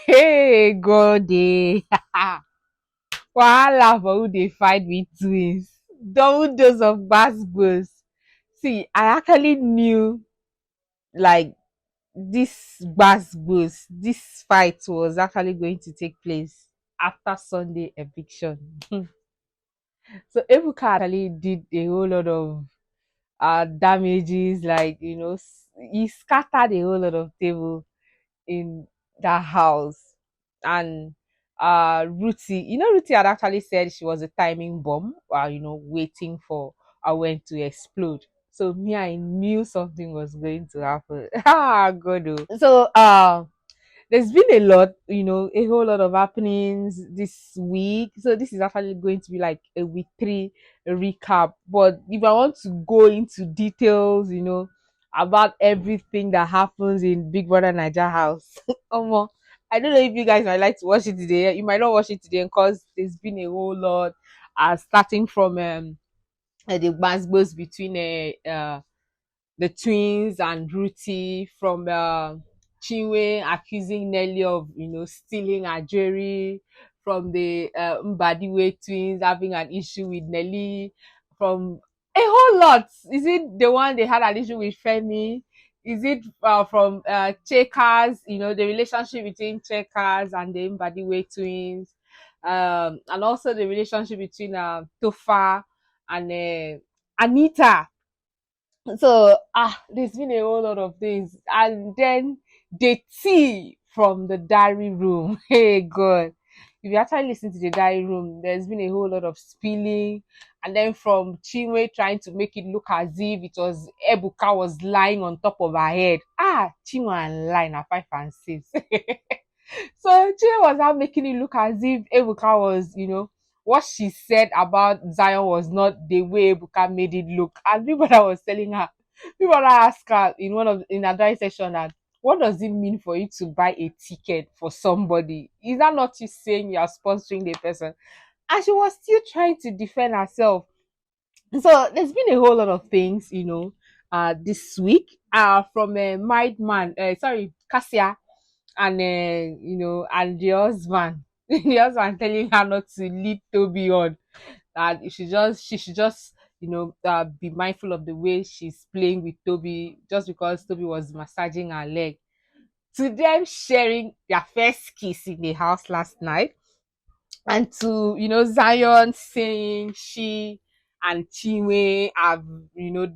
Hey, God, wahala for who they fight with twins. Double dose of bass. See, I actually knew like this fight was actually going to take place after Sunday eviction. So Ebuka actually did a whole lot of damages, like he scattered a whole lot of table in that house. And Ruthie, Ruthie had actually said she was a timing bomb, waiting for a when to explode. So me, I knew something was going to happen. Ah, God. Oh. So there's been a lot, a whole lot of happenings this week. So this is actually going to be like a week 3 recap. But if I want to go into details, about everything that happens in Big Brother Naija house, I don't know if you guys might like to watch it today. You might not watch it today because there's been a whole lot, starting from the bangs between the twins and Ruthie, from Chinwe accusing Nelly of stealing her jewelry, from the Mbadiwe twins having an issue with Nelly, from a whole lot. Is it the one they had an issue with Femi? Is it from Checkers, the relationship between Checkers and the Mbadiwe twins, and also the relationship between Tofa and Anita. So there's been a whole lot of things. And then the tea from the diary room. Hey, God, if you actually listen to the diary room, there's been a whole lot of spilling. And then from Chinwe trying to make it look as if it was Ebuka was lying on top of her head. Chinwe and lying at 5 and 6. So Chinwe was now making it look as if Ebuka was, what she said about Zion was not the way Ebuka made it look. And people that was telling her, people that asked her in a diary session that, what does it mean for you to buy a ticket for somebody? Is that not you saying you are sponsoring the person? And she was still trying to defend herself. So there's been a whole lot of things, this week. From a married man, Cassia, and and the husband, the husband telling her not to lead Toby on, that she should just be mindful of the way she's playing with Toby, just because Toby was massaging her leg. To them sharing their first kiss in the house last night, and to Zion saying she and Chinwe have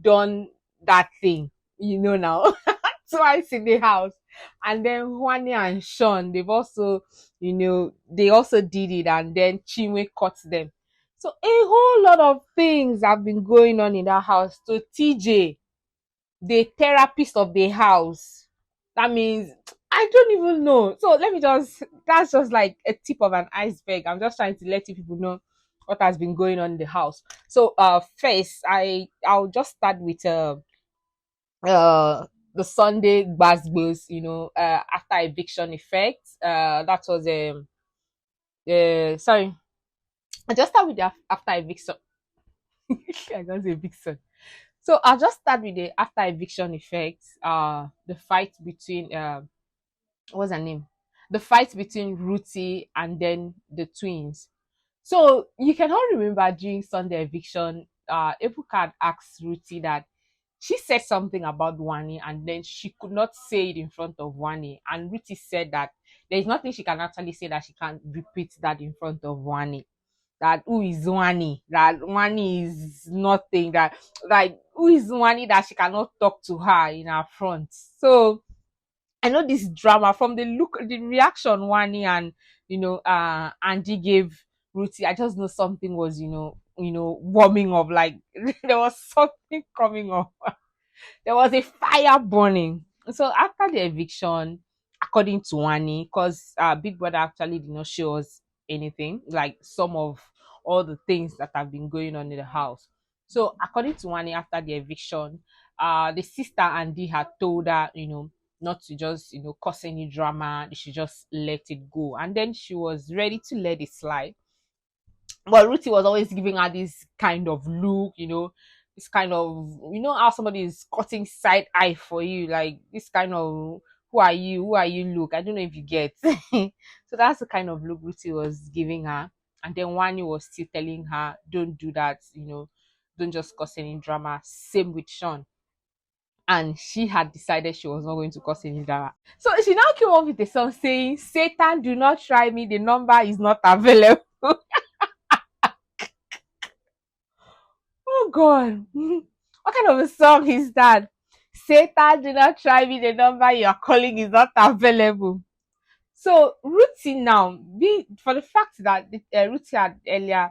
done that thing now twice in the house. And then Juani and Sean, they've also they also did it, and then Chinwe caught them. So a whole lot of things have been going on in that house. So TJ, the therapist of the house, that means I don't even know. So that's just like a tip of an iceberg. I'm just trying to let you people know what has been going on in the house. So first, I'll just start with the Sunday Basbos, after eviction effect. That was sorry. I just start with the after eviction. I don't say eviction. So I'll just start with the after eviction effect. The fight between what's her name? The fight between Ruthie and then the twins. So you can all remember during Sunday eviction, Ebuka had asked Ruthie that she said something about Wani, and then she could not say it in front of Wani. And Ruthie said that there's nothing she can actually say, that she can't repeat that in front of Wani. That who is Wani? That Wani is nothing. That like who is Wani that she cannot talk to her in her front? So I know this drama from the look, the reaction Wani and Andy gave Ruthie. I just know something was warming up. Like there was something coming up. There was a fire burning. So after the eviction, according to Wani, because Big Brother actually did not show us anything, like some of all the things that have been going on in the house. So according to Wani, after the eviction, the sister Andy had told her, not to just, cause any drama. They should just let it go. And then she was ready to let it slide. But Ruthie was always giving her this kind of look, this kind of, how somebody is cutting side eye for you, like this kind of, who are you? Who are you? Look, I don't know if you get. So that's the kind of look Ruthie was giving her. And then Wani was still telling her, don't do that, don't just cause any drama. Same with Sean. And she had decided she was not going to cause any drama. So she now came up with a song saying, Satan, do not try me, the number is not available. Oh God. What kind of a song is that? Satan, do not try me, the number you are calling is not available. So Ruthie now, for the fact that Ruthie had earlier,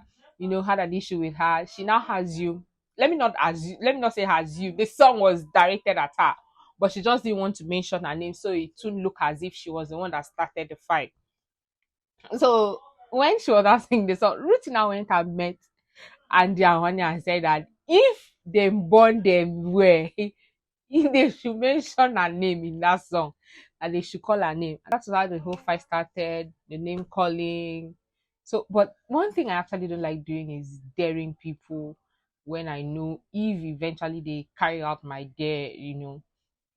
had an issue with her, she now has you. Let me not say has you. The song was directed at her, but she just didn't want to mention her name, so it wouldn't look as if she was the one that started the fight. So when she was asking the song, Ruthie now went and met Andy and Honey and said that if they born them where if they should mention her name in that song, and they should call her name. And that's how the whole fight started, the name calling. So, but one thing I actually don't like doing is daring people when I know if eventually they carry out my dare,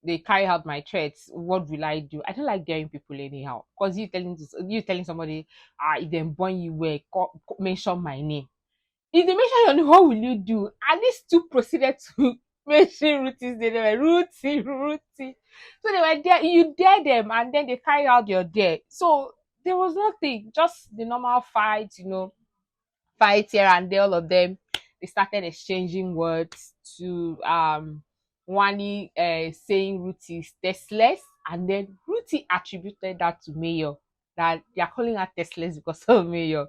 they carry out my threats, what will I do? I don't like daring people anyhow. Because you telling somebody, if they born you where, mention my name. If they mention your name, what will you do? And these two proceeded to mention Ruthie's name. They were Ruthie, Ruthie. So they were there. You dare them, and then they carry out your dare. So there was nothing, just the normal fight, fight here and there. All of them, they started exchanging words to Wani saying Ruthie is tasteless, and then Ruthie attributed that to Mayor, that they are calling her tasteless because of Mayor.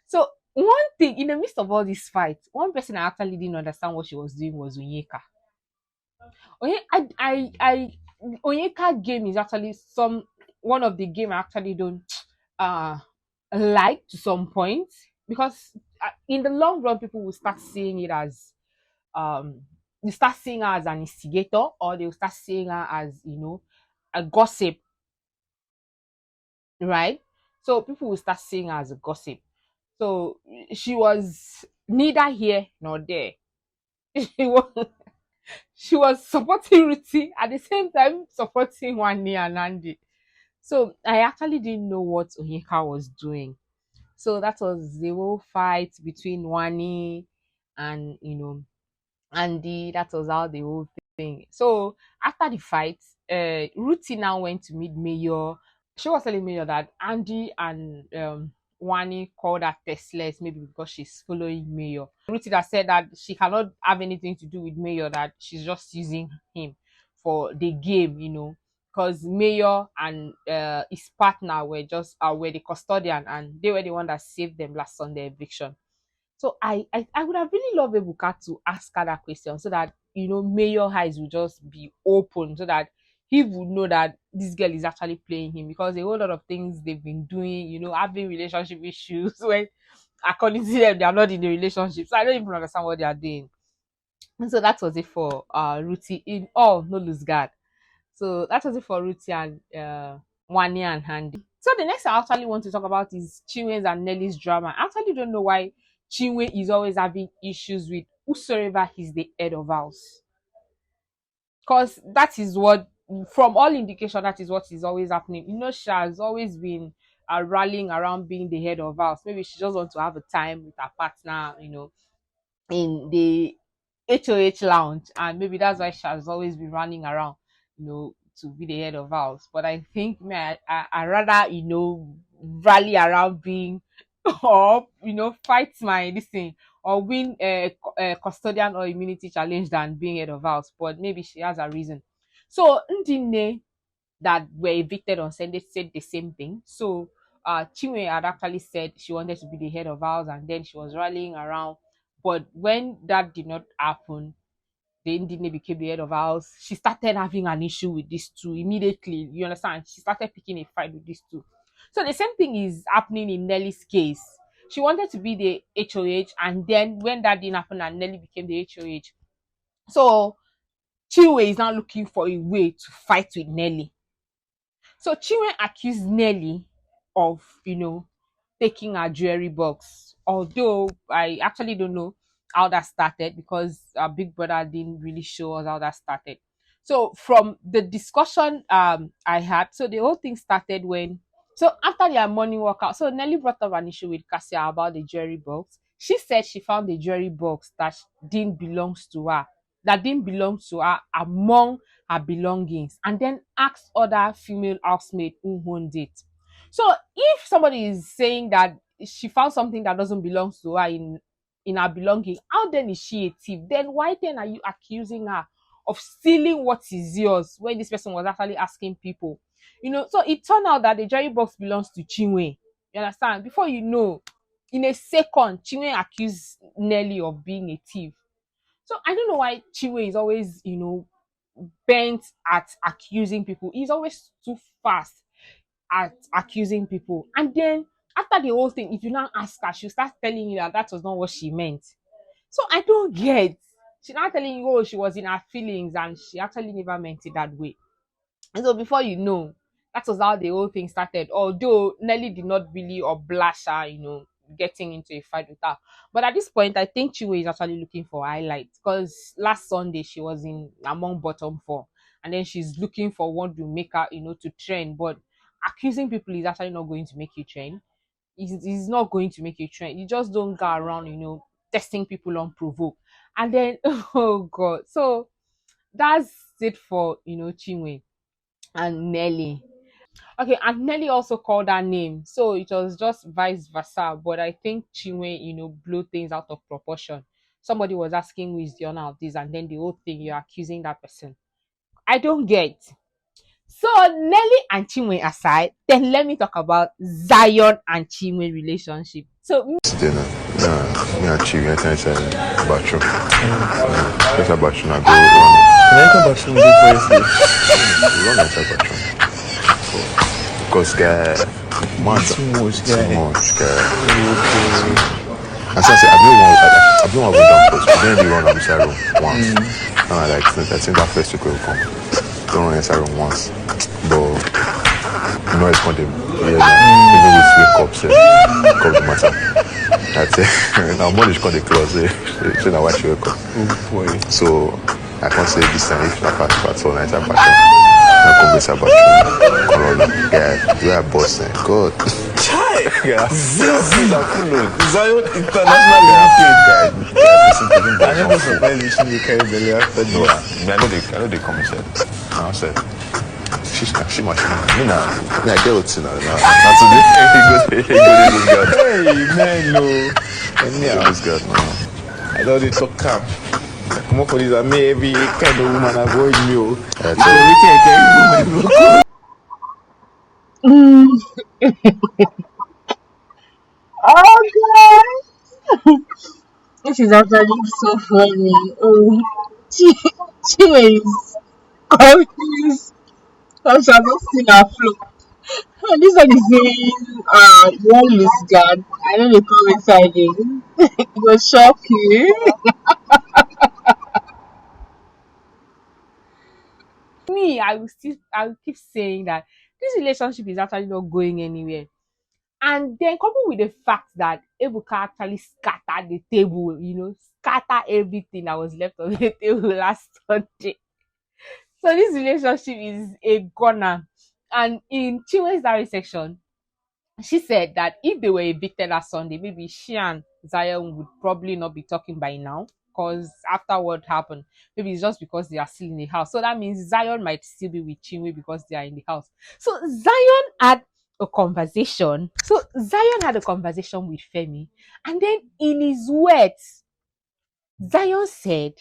So one thing in the midst of all this fight, one person I actually didn't understand what she was doing was Onyeka. Onyeka game is actually one of the game I actually don't uh like to some point, because in the long run people will start seeing it as they start seeing her as an instigator, or they will start seeing her as a gossip, right? So people will start seeing her as a gossip. So she was neither here nor there. She was she was supporting Ruthie at the same time supporting Wani and Handi. So I actually didn't know what Onyeka was doing. So that was the whole fight between Wani and Andy. That was how the whole thing. So after the fight, Ruthie now went to meet Mayor. She was telling Mayor that Andy and Wani called her tasteless, maybe because she's following Mayor. Ruthie that said that she cannot have anything to do with Mayor, that she's just using him for the game, because Mayor and his partner were the custodian, and they were the one that saved them last Sunday eviction. So I would have really loved Ebuka to ask her that question, so that Mayor eyes will just be open, so that he would know that this girl is actually playing him, because a whole lot of things they've been doing, having relationship issues when according to them they are not in a relationship. So I don't even understand what they are doing. And so that was it for Ruthie in all no lose guard. So that was it for Ruthie and Wani and Handi. So the next I actually want to talk about is Chinwe's and Nelly's drama. I actually don't know why Chinwe is always having issues with whosoever is the head of house. Because that is what, from all indication, that is what is always happening. She has always been rallying around being the head of house. Maybe she just wants to have a time with her partner, in the HOH lounge, and maybe that's why she has always been running around, to be the head of house. But I think I rather rally around being or fight my this thing, or win a custodian or immunity challenge than being head of house. But maybe she has a reason. So Ndine that were evicted on Sunday said the same thing. So Chinwe had actually said she wanted to be the head of house, and then she was rallying around. But when that did not happen, the Indine became the head of house. She started having an issue with these two immediately. You understand? She started picking a fight with these two. So the same thing is happening in Nelly's case. She wanted to be the HOH, and then when that didn't happen, and Nelly became the HOH. So Chinwe is now looking for a way to fight with Nelly. So Chinwe accused Nelly of, taking her jewelry box. Although I actually don't know how that started, because our big brother didn't really show us how that started. So from the discussion I had, so the whole thing started when, so after their morning workout, so Nelly brought up an issue with Cassia about the jewelry box. She said she found the jewelry box that didn't belongs to her, that didn't belong to her among her belongings, and then asked other female housemates who owned it. So if somebody is saying that she found something that doesn't belong to her in her belonging, how then is she a thief? Then why then are you accusing her of stealing what is yours when this person was actually asking people? So it turned out that the jewelry box belongs to Chinwe. You understand? Before you know, in a second, Chinwe accused Nelly of being a thief. So I don't know why Chinwe is always, bent at accusing people. He's always too fast at accusing people. And then after the whole thing, if you now ask her, she'll start telling you that that was not what she meant. So I don't get. She's not telling you, oh, she was in her feelings and she actually never meant it that way. And so before you know, that was how the whole thing started. Although Nelly did not really oblige her, getting into a fight with her. But at this point, I think Chinwe is actually looking for highlights, because last Sunday she was in among bottom four, and then she's looking for one to make her, to trend. But accusing people is actually not going to make you trend. It's not going to make you trend. You just don't go around, testing people unprovoked. And then, oh God. So that's it for, Chinwe and Nelly. Okay, and Nelly also called her name. So it was just vice versa. But I think Chinwe, blew things out of proportion. Somebody was asking who is the owner of this, and then the whole thing, you're accusing that person. I don't get. So Nelly and Chinwe aside, then let me talk about Zion and Chinwe relationship. So Dinner. Me and Chief, I think it's bathroom. It's a bathroom. I go run. Can I come back from the first Run inside bathroom. Because guy, man, Too much, guy. too much guy. And so I say, I've been one done because we didn't run outside room once. And I think that first week will come. Don't run inside room once, but it's going to be even with wake up, say, come the matter. That's it. Now money is going to close. So now why she wake up? Oh boy. So I can't say this time if I pass all night I pass. I come this about Corona. Yeah, we are bossing. God. Chai! Yeah. Zion International Limited. I never surprised you shouldn't carry belly after No, this. I know they come and said. I said, she must me now. Me I get what's in now. That's today. He go this God. Hey, man, no. Yeah, this God now. I know they talk camp. Come on for this, I may every kind of woman avoid me. Oh. That's So it. everything I can woman. oh God, this is actually so funny. Oh, Chinwe is confused because she has not seen her flow. And this one is saying, one loose guard. I know they come inside it. It was shocking. Me, I will keep saying that this relationship is actually not going anywhere. And then coupled with the fact that Ebuka actually scattered the table, scatter everything that was left on the table last Sunday. So this relationship is a goner. And in Chinwe's diary section, she said that if they were evicted last Sunday, maybe she and Zion would probably not be talking by now. Because after what happened, maybe it's just because they are still in the house. So that means Zion might still be with Chinwe because they are in the house. So Zion had a conversation. So Zion had a conversation with Femi. And then in his words, Zion said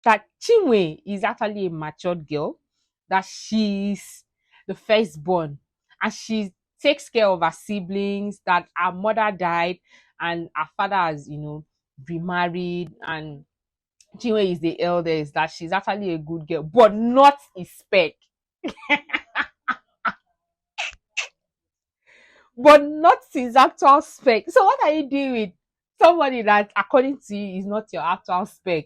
that Chinwe is actually a matured girl, that she's the firstborn, and she takes care of her siblings. That her mother died, and her father has, remarried, and Chinwe is the eldest. That she's actually a good girl, but not a spec. But not his actual spec. So what are you doing with somebody that, according to you, is not your actual spec?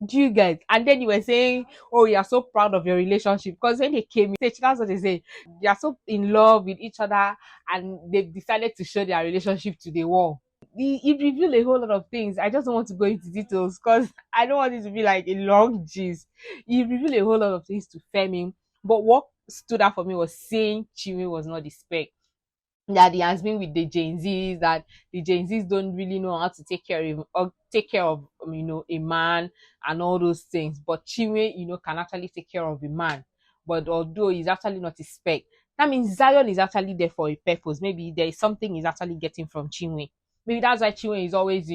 Do you get? And then you were saying, "Oh, you are so proud of your relationship," because when they came in, that's what they say. They are so in love with each other, and they've decided to show their relationship to the world. It revealed a whole lot of things. I just don't want to go into details because I don't want it to be like a long gist. It revealed a whole lot of things to Femi. But what stood out for me was saying Chinwe was not the spec, that he has been with the Gen Zs, that the Gen Zs don't really know how to take care of, or take care of a man and all those things. But Chinwe, can actually take care of a man. But although he's actually not a spec, that means Zion is actually there for a purpose. Maybe there is something he's actually getting from Chinwe. Maybe that's why Chinwe is always,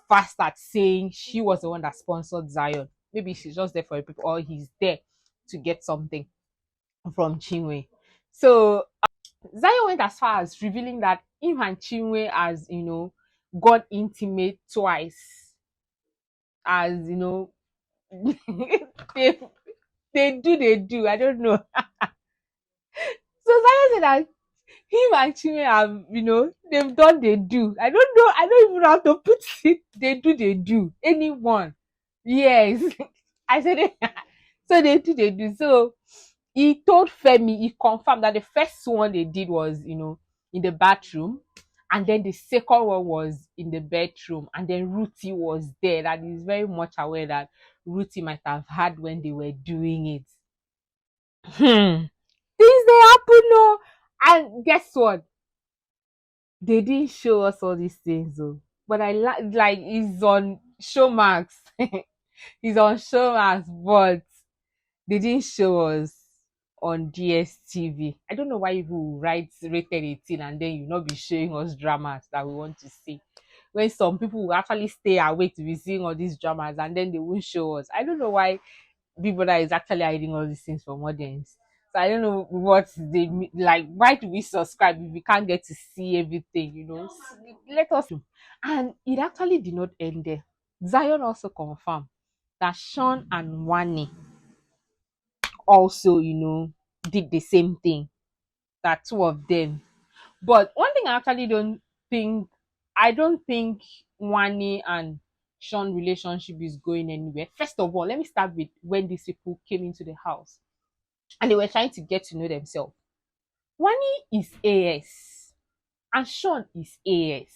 fast at saying she was the one that sponsored Zion. Maybe she's just there for a purpose, or he's there to get something from Chinwe. So Zion went as far as revealing that him and Chinwe has, got intimate twice. As they they do. I don't know. So Zion said that him and Chinwe have, they've done they do. I don't know. I don't even know how to put it. They do. Anyone. Yes. I said it. So they do. So he told Femi, he confirmed that the first one they did was, in the bathroom, and then the second one was in the bedroom, and then Ruthie was there. That is very much aware that Ruthie might have had when they were doing it. Things they happen, no. And guess what? They didn't show us all these things, though. But I like it's on Showmax. It's on Showmax, but they didn't show us on DSTV. I don't know why people write rated 18 and then you not be showing us dramas that we want to see. When some people will actually stay awake to be seeing all these dramas and then they won't show us. I don't know why BBNAIJA is actually hiding all these things from audience. So I don't know what they like. Why do we subscribe if we can't get to see everything? Let us. And it actually did not end there. Zion also confirmed that Sean and Wani also, did the same thing. That two of them. But one thing I don't think Wani and Sean relationship is going anywhere. First of all, let me start with when these people came into the house and they were trying to get to know themselves. Wani is AS and Sean is AS.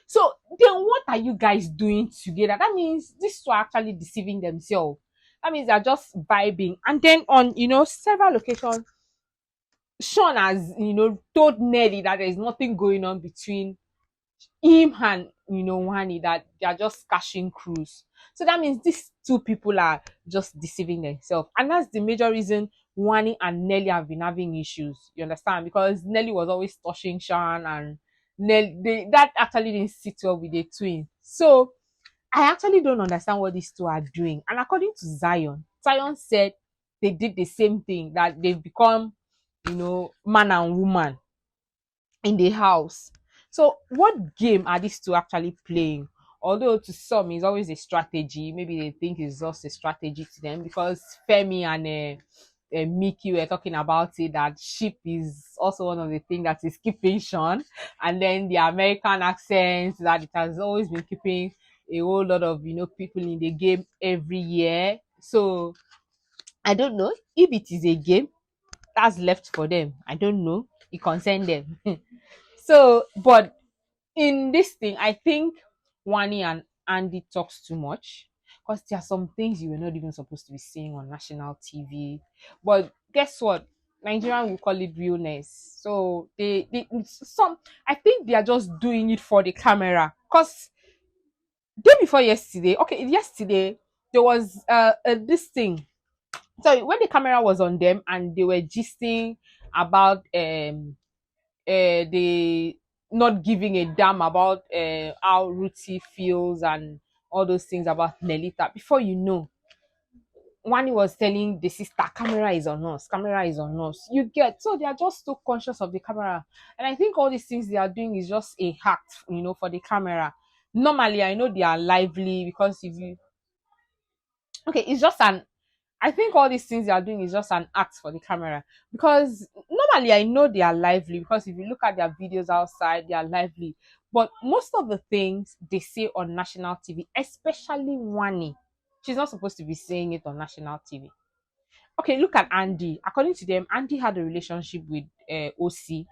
So then what are you guys doing together? That means these two are actually deceiving themselves. That means they're just vibing. And then on, several occasions, Sean has, told Nelly that there's nothing going on between him and, Wani, that they are just cashing cruise. So that means these two people are just deceiving themselves. And that's the major reason Wani and Nelly have been having issues. You understand? Because Nelly was always touching Sean, and that actually didn't sit well with the twins. So I actually don't understand what these two are doing. And according to Zion said they did the same thing, that they've become, man and woman in the house. So what game are these two actually playing? Although to some it's always a strategy, maybe they think it's just a strategy to them, because Femi and Mickey were talking about it, that ship is also one of the things that is keeping Sean, and then the American accents, that it has always been keeping a whole lot of people in the game every year. So I don't know if it is a game that's left for them. I don't know. It concerns them. So, but in this thing, I think Wani and Andy talks too much, because there are some things you were not even supposed to be seeing on national TV. But guess what? Nigerian will call it realness. So some, I think they are just doing it for the camera. Because day before yesterday, okay, yesterday there was this thing. So when the camera was on them and they were gisting about the not giving a damn about how Ruthie feels and all those things about Nelita. Before you know, Wani was telling the sister, camera is on us, camera is on us. You get, so they are just so conscious of the camera. And I think all these things they are doing is just a hack, for the camera. Normally, I know they are lively because if you, okay, it's just an, I think all these things they are doing is just an act for the camera. Because normally I know they are lively because if you look at their videos outside, they are lively. But most of the things they say on national TV, especially Wani, she's not supposed to be saying it on national TV. Okay, look at Andy. According to them, Andy had a relationship with OC,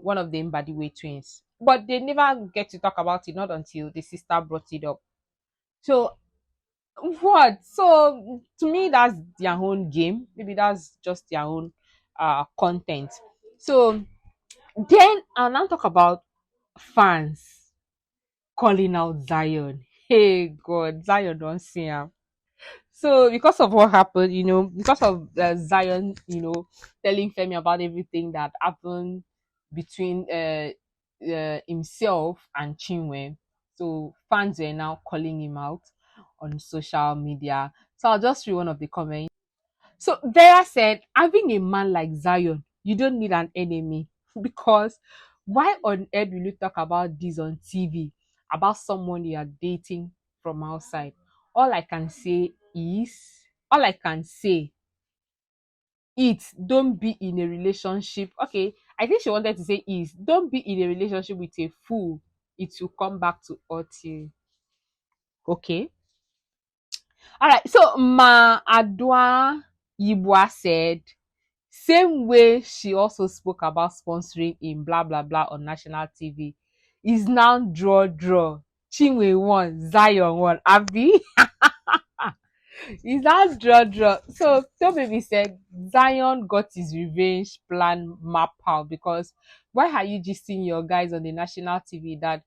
one of the Mbadiwe twins. But they never get to talk about it, not until the sister brought it up. So what? So to me, that's their own game. Maybe that's just their own content. So then I'll now talk about fans calling out Zion. Hey God, Zion don't see him. So because of what happened, because of Zion, telling Femi about everything that happened between himself and Chinwe, so fans were now calling him out on social media. So I'll just read one of the comments. So Vera said, having a man like Zion, you don't need an enemy because why on earth will you talk about this on TV about someone you are dating from outside? All I can say is, all I can say it don't be in a relationship. Okay, I think she wanted to say is don't be in a relationship with a fool. It will come back to hurt you. Okay. All right. So Ma Adwa Yibwa said, same way she also spoke about sponsoring in blah blah blah on national TV, is now draw. Chinwe won, Zion won. Abi is that draw. So Baby said Zion got his revenge plan map out because why are you just seeing your guys on the national TV that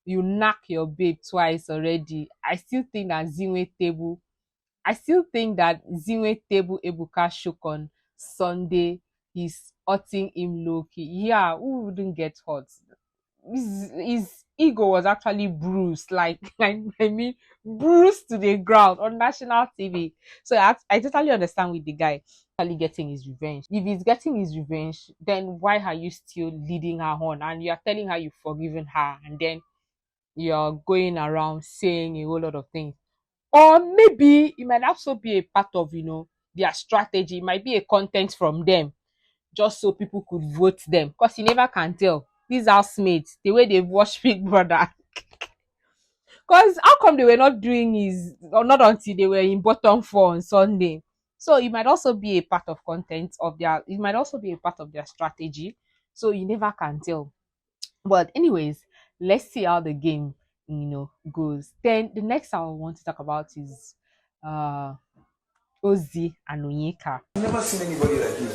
you knock your babe twice already? I still think that Zinwe table Ebuka shook on Sunday is hurting him low key. Yeah, who wouldn't get hurt? His ego was actually bruised, like I mean, bruised to the ground on national TV. So I totally understand with the guy actually getting his revenge. If he's getting his revenge, then why are you still leading her on and you're telling her you've forgiven her and then you're going around saying a whole lot of things? Or maybe it might also be a part of their strategy. It might be a content from them just so people could vote them because you never can tell these housemates the way they've watched Big Brother. Because how come they were not doing is or not until they were in bottom four on Sunday? So it might also be a part of content of their, it might also be a part of their strategy. So you never can tell. But anyways, let's see how the game goes. Then the next I want to talk about is Ozzy and Onyeka. I've never seen anybody like you.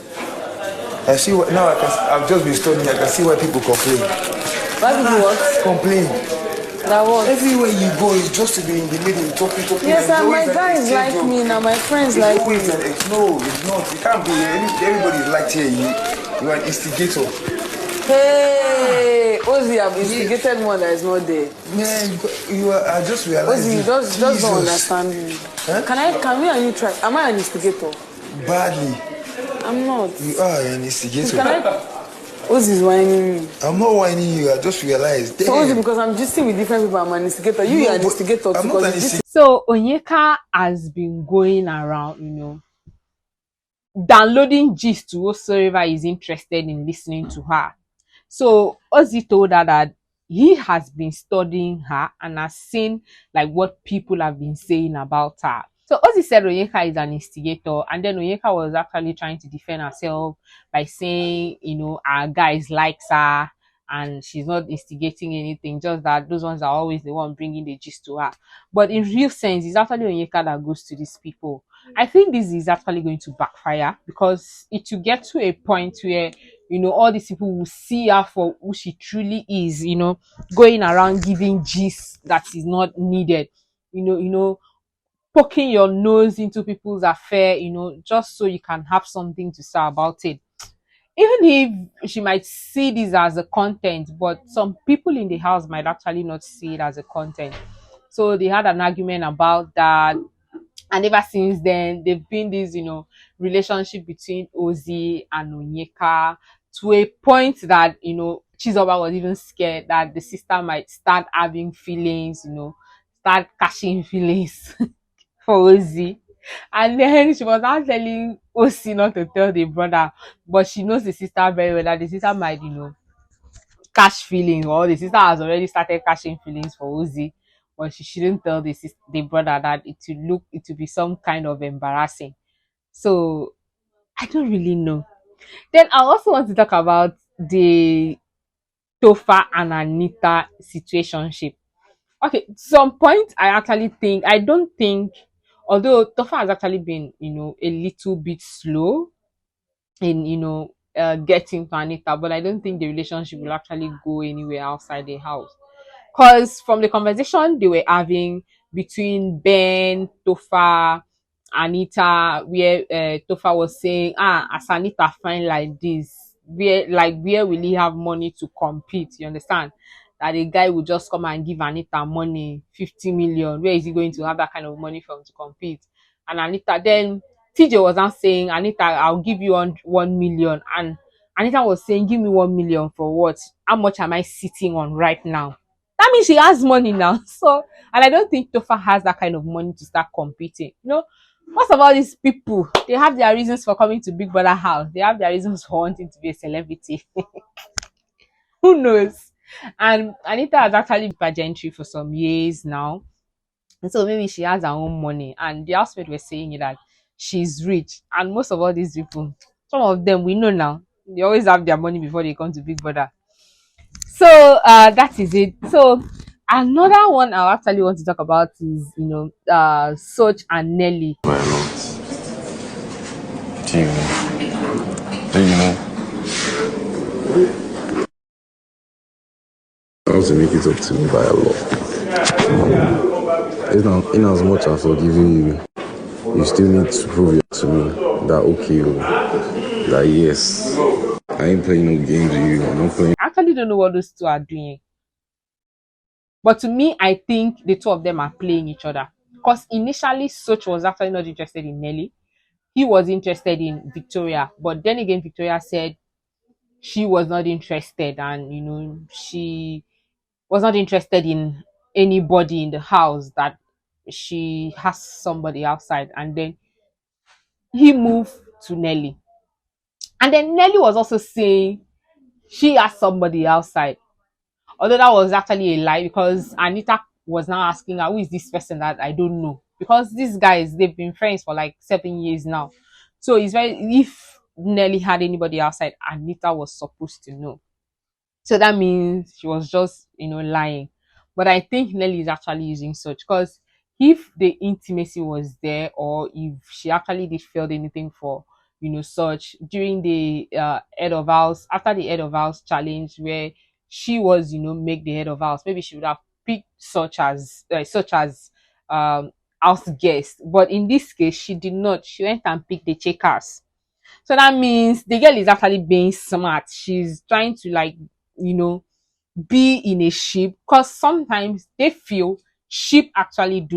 I see what now. I've just been studying. I can see why people complain. Why people what? Complain. That what? Everywhere you go, it's just to be in the middle, talking. Yes, and my guys like me now. My friends like me. No, it's not. You can't be. Everybody's like here. You are an instigator. Hey, Ozzy, I've instigated one that is not there. Man, you are. I just realized. Ozzy, just don't understand me. Huh? Can we and you try? Am I an instigator? Badly. I'm not. You are an instigator. Ozzy's whining me. I'm not whining you. I just realized. So Ozzy, because I'm just with different people, I'm an instigator. You're an instigator. I'm not an instigator. So Onyeka has been going around, downloading gist to whosoever is interested in listening to her. So Ozzy told her that he has been studying her and has seen like what people have been saying about her. So Ozzy said Onyeka is an instigator, and then Onyeka was actually trying to defend herself by saying, our guys likes her and she's not instigating anything, just that those ones are always the one bringing the gist to her. But in real sense, it's actually Onyeka that goes to these people. I think this is actually going to backfire because it will get to a point where all these people will see her for who she truly is, going around giving gist that is not needed, poking your nose into people's affair, just so you can have something to say about it. Even if she might see this as a content, but some people in the house might actually not see it as a content. So they had an argument about that. And ever since then, they've been this, relationship between Ozzy and Onyeka, to a point that, Chizoba was even scared that the sister might start having feelings, start catching feelings for Ozzy. And then she was now telling Ozzy not to tell the brother, but she knows the sister very well, that the sister might, catch feelings, or the sister has already started catching feelings for Ozzy, but she shouldn't tell the brother, that it will be some kind of embarrassing. So I don't really know. Then I also want to talk about the Tofa and Anita situationship. Okay, some point I don't think, although Tofa has actually been, a little bit slow in, getting to Anita, but I don't think the relationship will actually go anywhere outside the house. Because from the conversation they were having between Ben, Tofa, Anita, where Tofa was saying, as Anita fine like this, where will he have money to compete? You understand? That a guy would just come and give Anita money, 50 million. Where is he going to have that kind of money from to compete? And Anita, then TJ was now saying, Anita, I'll give you 1 million. And Anita was saying, give me 1 million for what? How much am I sitting on right now? That means she has money now. So, and I don't think Tofa has that kind of money to start competing. Most of all these people, they have their reasons for coming to Big Brother house. They have their reasons for wanting to be a celebrity. Who knows? And Anita has actually been pageantry for some years now. And so maybe she has her own money. And the housemate were saying that she's rich. And most of all these people, some of them we know now, they always have their money before they come to Big Brother. So that is it. So another one I actually want to talk about is, Soch and Nelly. Why not? Do you know? Do you know? I have to make it up to me by a lot. In as much as forgiving you, you still need to prove it to me that okay, that yes, I ain't playing no games with you. I'm not playing. I actually don't know what those two are doing. But to me, I think the two of them are playing each other. Because initially, Soch was actually not interested in Nelly. He was interested in Victoria. But then again, Victoria said she was not interested, and she was not interested in anybody in the house, that she has somebody outside. And then he moved to Nelly. And then Nelly was also saying she has somebody outside. Although that was actually a lie, because Anita was now asking her, who is this person that I don't know? Because these guys, they've been friends for like 7 years now. So it's very, if Nelly had anybody outside, Anita was supposed to know. So that means she was just, lying. But I think Nelly is actually using such, because if the intimacy was there, or if she actually did feel anything for, such during the head of house, after the head of house challenge, where she was, make the head of house, maybe she would have picked such as house guest. But in this case, she did not. She went and picked the checkers. So that means the girl is actually being smart. She's trying to, like, you know, be in a ship, because sometimes they feel ship actually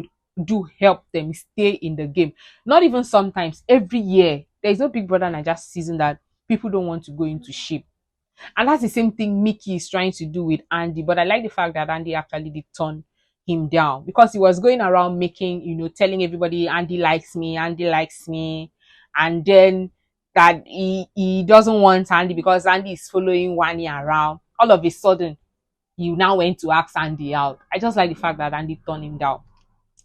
do help them stay in the game. Not even sometimes, every year. There's no Big Brother Naija season that people don't want to go into ship. And that's the same thing Mickey is trying to do with Andy. But I like the fact that Andy actually did turn him down, because he was going around making, telling everybody Andy likes me, Andy likes me. And then that he doesn't want Andy because Andy is following Wani around. All of a sudden, he now went to ask Andy out. I just like the fact that Andy turned him down.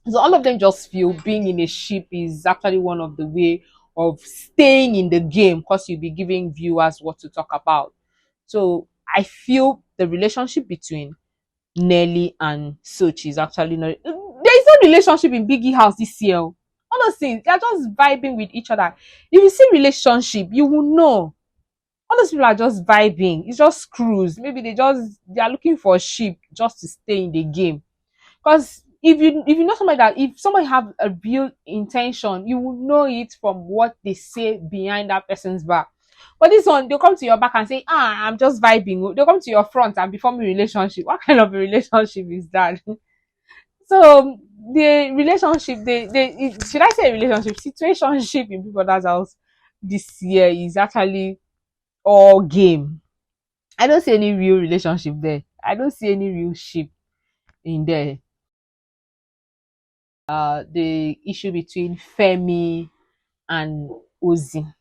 So all of them just feel being in a ship is actually one of the way of staying in the game, because you'll be giving viewers what to talk about. So I feel the relationship between Nelly and Sochi is actually not. There is no relationship in Biggie house this year. All those things, they're just vibing with each other. If you see relationship, you will know. All those people are just vibing. It's just cruise. Maybe they are looking for a ship just to stay in the game. Because if you know somebody, that if somebody have a real intention, you will know it from what they say behind that person's back. But this one, they'll come to your back and say, I'm just vibing. They'll come to your front and be forming a relationship. What kind of a relationship is that? So the relationship, should I say relationship, situationship in Big Brother's house this year is actually all game. I don't see any real relationship there. I don't see any real ship in there. The issue between Femi and Ozzy.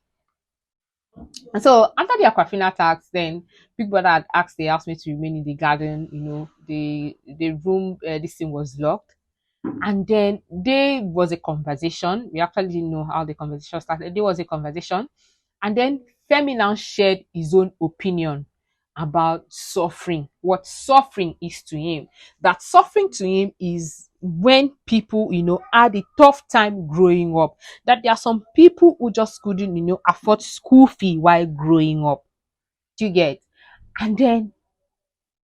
And so after the Aquafina tax, then Big Brother had asked the housemate to remain in the garden. The room, this thing was locked. And then there was a conversation. We actually didn't know how the conversation started. There was a conversation. And then Femi now shared his own opinion about suffering, what suffering is to him. That suffering to him is when people, had a tough time growing up. That there are some people who just couldn't, afford school fee while growing up. Do you get? And then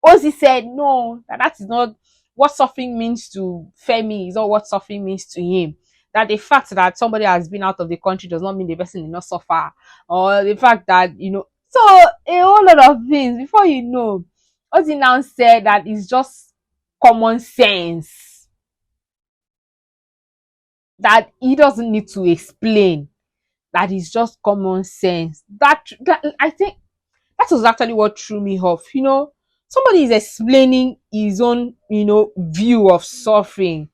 Ozzy said, no, that is not what suffering means to Femi, is not what suffering means to him. That the fact that somebody has been out of the country does not mean the person did not suffer. Or the fact that, so a whole lot of things. Before you know, Ozzy now said that it's just common sense. That he doesn't need to explain. That is just common sense. That I think that was actually what threw me off. Somebody is explaining his own, view of suffering,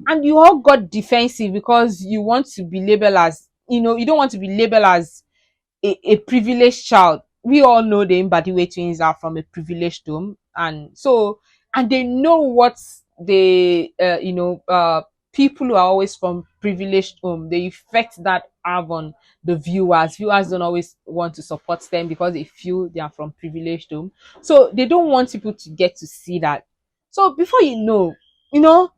and you all got defensive because you want to be labeled as, you don't want to be labeled as a privileged child. We all know the Mbadiwe twins are from a privileged home, and they know what the people who are always from privileged home, the effect that have on the viewers. Viewers don't always want to support them because they feel they are from privileged home, so they don't want people to get to see that. So before you know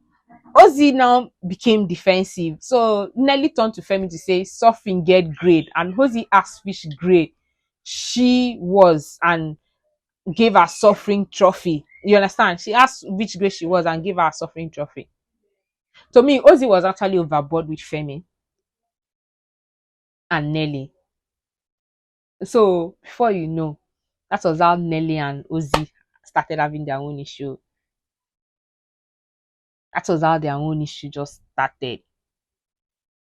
Ozzy now became defensive. So Nelly turned to Femi to say, suffering get grade. And Ozzy asked which grade she was and gave her suffering trophy. You understand? She asked which grade she was and gave her a suffering trophy. To me, Ozzy was actually overboard with Femi and Nelly. So before you know, that was how Nelly and Ozzy started having their own issue. That was how their own issue just started.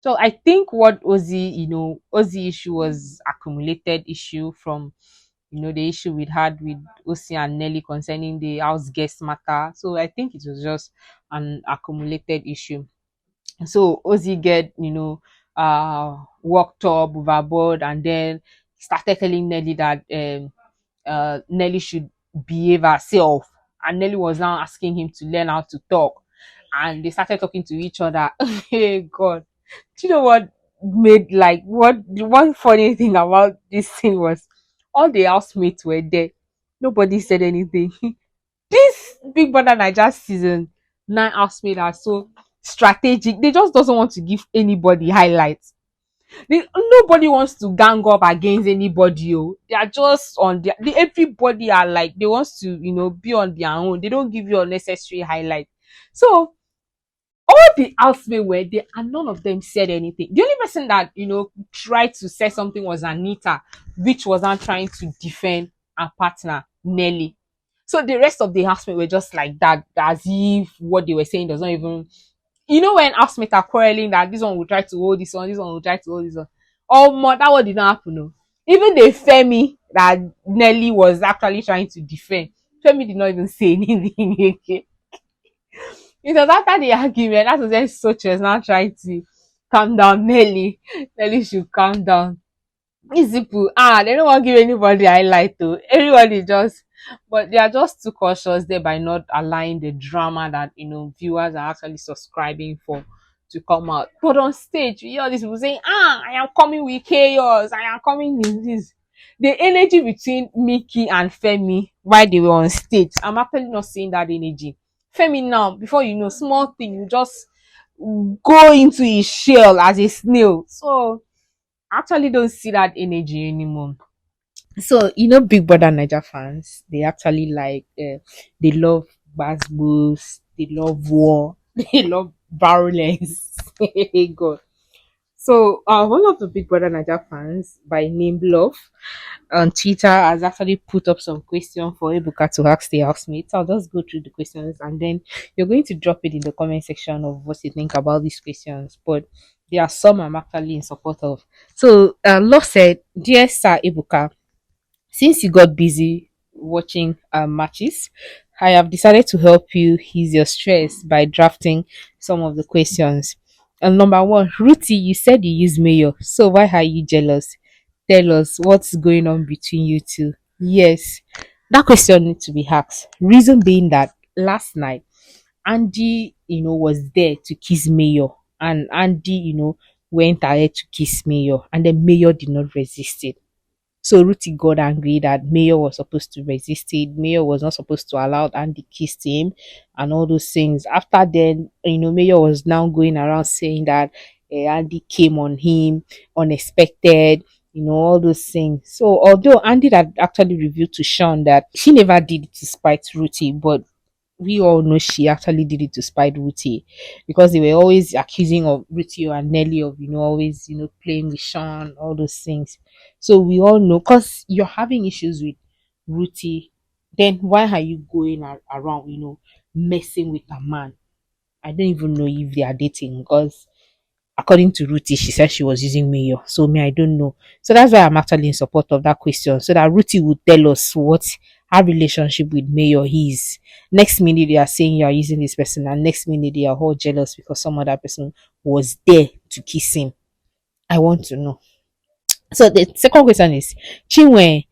So I think what Ozzy issue was accumulated issue from, the issue we had with Osi and Nelly concerning the house guest matter. So I think it was just an accumulated issue. So Ozzy get, worked up overboard, and then started telling Nelly that Nelly should behave herself. And Nelly was now asking him to learn how to talk. And they started talking to each other. Hey God. Do you know what made what the one funny thing about this thing was all the housemates were there. Nobody said anything. This Big Brother Naija season 9 housemates are so strategic. They just doesn't want to give anybody highlights. Nobody wants to gang up against anybody. Oh. They are just on everybody are like they want to, be on their own. They don't give you unnecessary highlight. So all the housemates were there and none of them said anything. The only person that, tried to say something was Anita, which was not trying to defend her partner, Nelly. So the rest of the housemates were just like that, as if what they were saying does not even, when housemates are quarreling that this one will try to hold this one, this one will try to hold this one. Oh, more, that one did not happen. No. Even the Femi that Nelly was actually trying to defend, Femi did not even say anything again. It was after the argument, that was when Sochi was now trying to calm down Nelly. Nelly should calm down. These people, they don't want to give anybody a highlight to. Everybody just, but they are just too cautious there by not allowing the drama that, viewers are actually subscribing for to come out. But on stage, you hear all these people saying, I am coming with chaos. I am coming with this. The energy between Mickey and Femi while they were on stage, I'm actually not seeing that energy. Femi now, before you know, small thing, you just go into his shell as a snail. So I actually don't see that energy anymore. So Big Brother Naija fans, they actually they love basketballs, they love war, they love violence. God. So, one of the Big Brother Naija fans by name Love on Twitter has actually put up some questions for Ebuka to ask the housemates. I'll just go through the questions and then you're going to drop it in the comment section of what you think about these questions. But there are some I'm actually in support of. So, Love said, "Dear Sir Ebuka, since you got busy watching matches, I have decided to help you ease your stress by drafting some of the questions. And number one, Ruthie, you said you use mayo, so why are you jealous? Tell us what's going on between you two. Yes, that question needs to be asked. Reason being that last night, Andy, was there to kiss Mayor, and Andy, went ahead to kiss Mayor, and then Mayor did not resist it. So Ruthie got angry that Mayor was supposed to resist it. Mayor was not supposed to allow Andy kiss him and all those things. After then, Mayor was now going around saying that Andy came on him unexpected, all those things. So although Andy had actually revealed to Sean that she never did it to spite Ruthie, but we all know she actually did it to spite Ruthie because they were always accusing of Ruthie and Nelly of, always, playing with Sean, all those things. So we all know because you're having issues with Ruthie, then why are you going around, messing with a man? I don't even know if they are dating because according to Ruthie, she said she was using Mayor. So me, I don't know. So that's why I'm actually in support of that question. So that Ruthie would tell us what her relationship with Mayor is. Next minute they are saying you are using this person, and next minute they are all jealous because some other person was there to kiss him. I want to know. So the second question is, Chinwe,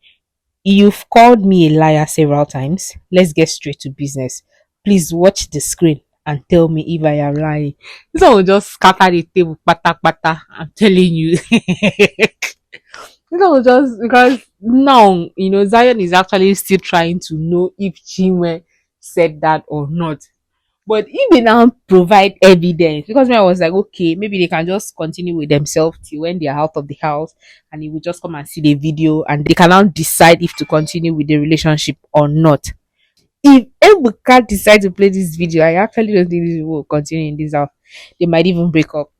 you've called me a liar several times. Let's get straight to business. Please watch the screen and tell me if I am lying. This one will just scatter the table, pata pata. I'm telling you. This one will just because now Zion is actually still trying to know if Chinwe said that or not. But if they now provide evidence, because me, I was like, okay, maybe they can just continue with themselves till when they are out of the house and he will just come and see the video and they can now decide if to continue with the relationship or not. If Ebuka decide to play this video, I actually don't think this people will continue in this house. They might even break up.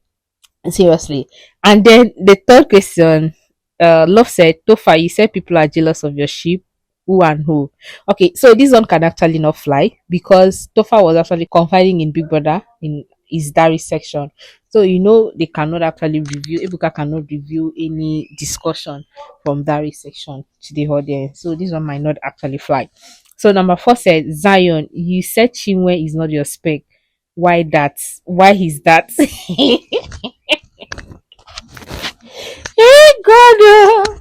Seriously. And then the third question, Love said, Tofa, you said people are jealous of your sheep. Who and who? Okay, so this one can actually not fly because Tofa was actually confiding in Big Brother in his diary section. So they cannot actually review, Ebuka cannot review any discussion from diary section to the audience. So this one might not actually fly. So number four said, Zion, you said Chinwe is not your spec. Why that? Why is that? Hey God,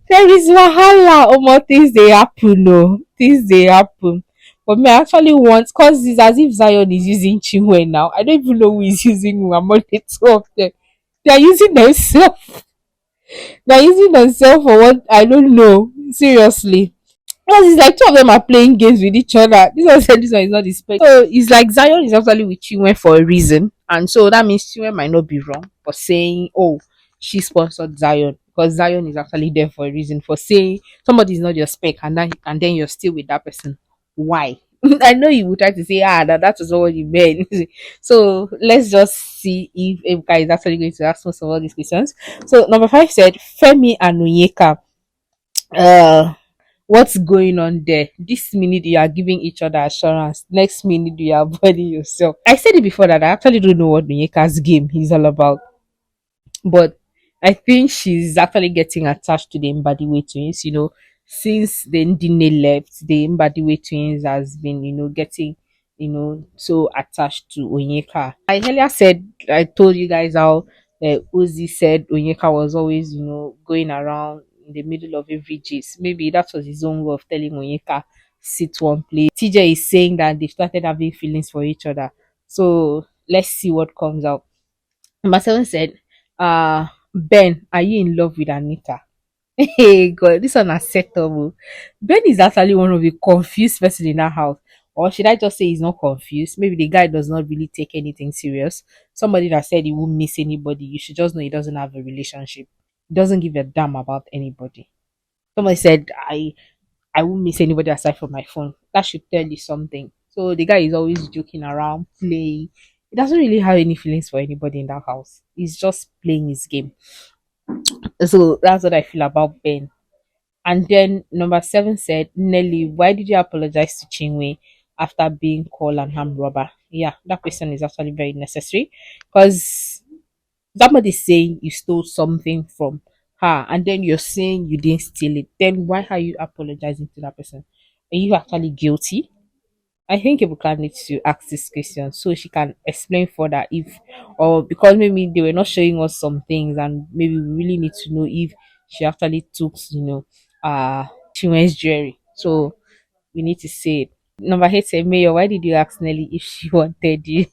there is wahala. Omo, things they happen, no, things they happen. But me, I actually want because it's as if Zion is using Chinwe now. I don't even know who is using who among the two of them. They are using themselves. They are using themselves for what I don't know. Seriously. Because it's like two of them are playing games with each other. This one said this one is not the spec. So it's like Zion is actually with Chinwe for a reason. And so that means Chinwe might not be wrong for saying, oh, she sponsored Zion. Because Zion is actually there for a reason. For saying somebody is not your spec and then you're still with that person. Why? I know you would try to say, that was what you meant. So let's just see if Ebuka is actually going to ask most of all these questions. So number five said, Femi and Onyeka. Uh what's going on there? This minute you are giving each other assurance, next minute you are avoiding yourself. I said it before that I actually don't know what Onyeka's game is all about, but I think she's actually getting attached to the Mbadiwe twins. Since the Ndine left, the Mbadiwe twins has been, getting, so attached to Onyeka. I earlier said, I told you guys how Uzi said Onyeka was always, going around in the middle of every gist. Maybe that was his own way of telling Onyeka, sit one place. TJ is saying that they started having feelings for each other. So let's see what comes out. Number seven said, Ben, are you in love with Anita? Hey God, this one has set up. Oh. Ben is actually one of the confused person in that house. Or should I just say he's not confused? Maybe the guy does not really take anything serious. Somebody that said he won't miss anybody. You should just know he doesn't have a relationship. He doesn't give a damn about anybody. Somebody said I won't miss anybody aside from my phone. That should tell you something. So the guy is always joking around, playing. He doesn't really have any feelings for anybody in that house. He's just playing his game. So that's what I feel about Ben. And then number 7 said, Nelly, why did you apologize to Chinwe after being called an armed robber? Yeah, that question is actually very necessary because somebody's saying you stole something from her and then you're saying you didn't steal it. Then why are you apologizing to that person? Are you actually guilty? I think Ebuka needs to ask this question so she can explain further if, or because maybe they were not showing us some things and maybe we really need to know if she actually took, Chinwe's jewelry. So we need to say it. Number 8 said, Mayor, why did you ask Nelly if she wanted you?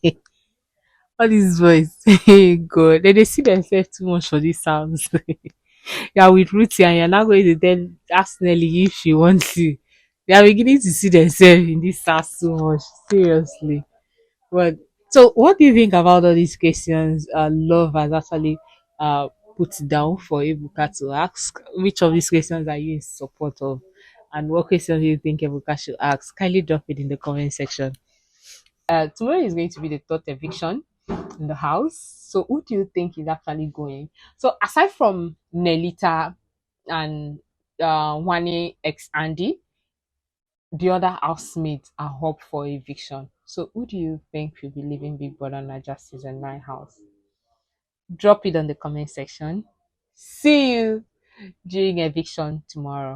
All this voice. Hey, God. They see themselves too much for these sounds. Yeah, with Ruthie and you're not going to then ask Nelly if she wants you. They are beginning to see themselves in this house so much. Seriously. But so what do you think about all these questions Love has actually uh put down for Ebuka to ask? Which of these questions are you in support of? And what questions do you think Ebuka should ask? Kindly drop it in the comment section. Tomorrow is going to be the third eviction in the house. So who do you think is actually going? So aside from Nelita and Wani ex Andy, the other housemates are up for eviction. So who do you think will be leaving Big Brother Naija season 9 house? Drop it on the comment section. See you during eviction tomorrow.